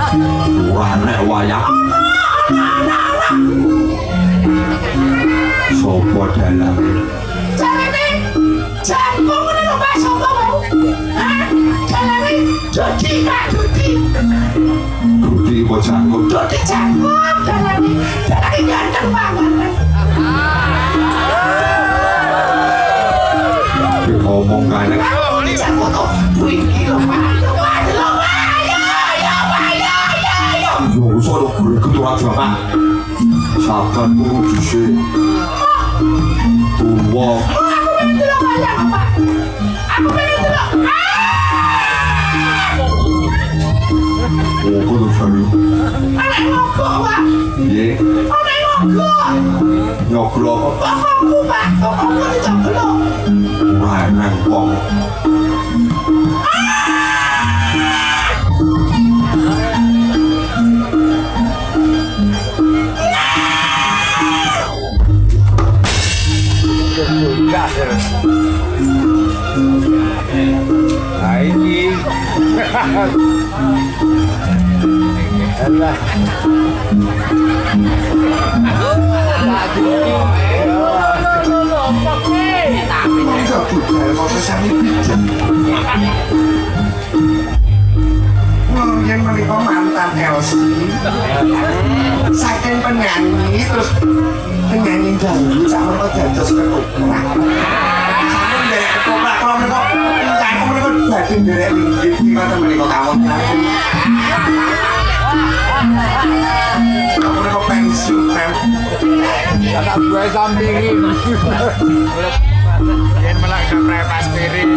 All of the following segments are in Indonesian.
Ora nek wayah. Sopo dalam? Carane jangkung ngene lho Pak sapa mau? Hah? Dalane Dodi Pak Dodi. Dodi apa jangkung? Dodi jangkung dalane. Dalane ganteng banget. Ngomong kan. Jangkung tuh wingi lho Pak. Yo usah dong ketua jamaah. Saban guru dhisik. Tuwa. Aku pengen delok wayang Pak. Aku pengen delok. Oh, kudu jare. Anak ngokok Pak. Piye? Anak ngokok. Nyoglo. Kokokku Pak. Kokokku dicoblok. Ora enak wong. Ini Allah yang menikah mantan Elsie saking penyanyi terus penyanyi dangdut sama dados ketoprak sama dari ketoprak kalau mereka kamu mereka jadi dari minggit gimana mereka kamu mereka pensiun kan kata gue sampingin yang malah sampai pas piring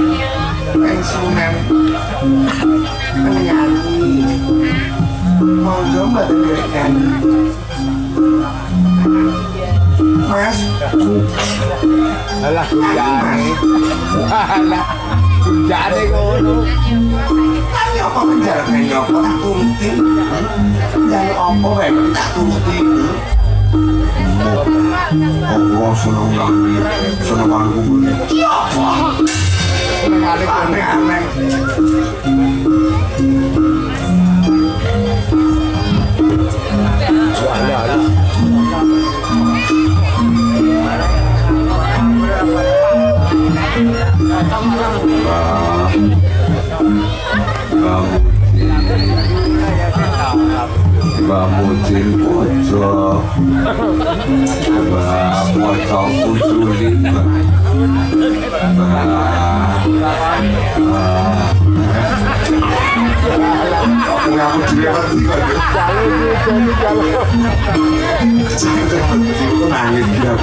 pensiunan penyanyi mau coba dengarkan Mas alah kujane alah kujane ngono tapi apa menjalankan apa tak turutin jangan apa baik tak turutin Allah seneng nyanyi, seneng manggung. iya apa aneh-aneh Bamutin pocok, pocok kuculin, ngaku dilewat juga nangis dia.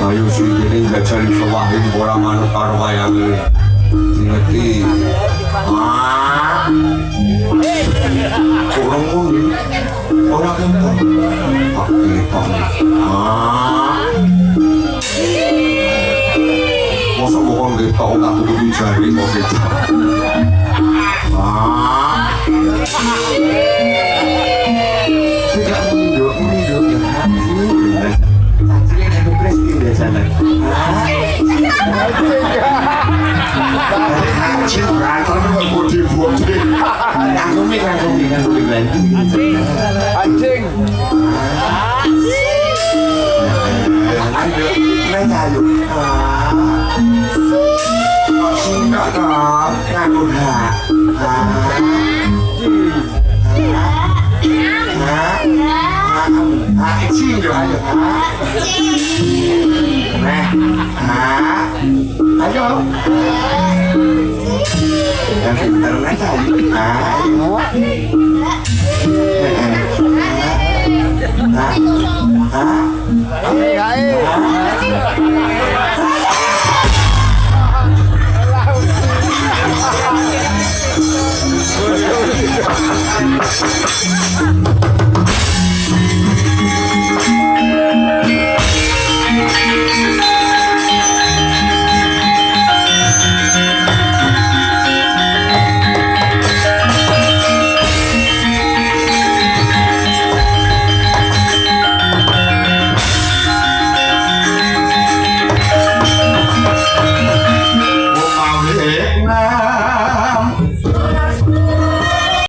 Ayo sih jadi nggak cari sewahin orang manuk karo wayange. Ngerti? Kurang mungkin orang kentang. Oke, masa bukan kita orang kudu cari mau kita. Tidak mundur ya anjing berantem dengan bodi-bodi nganggumin anjing nanya yuk enggak dong nganggur Cing yo ayo. Ayo. Yang pintar aja. Ayo.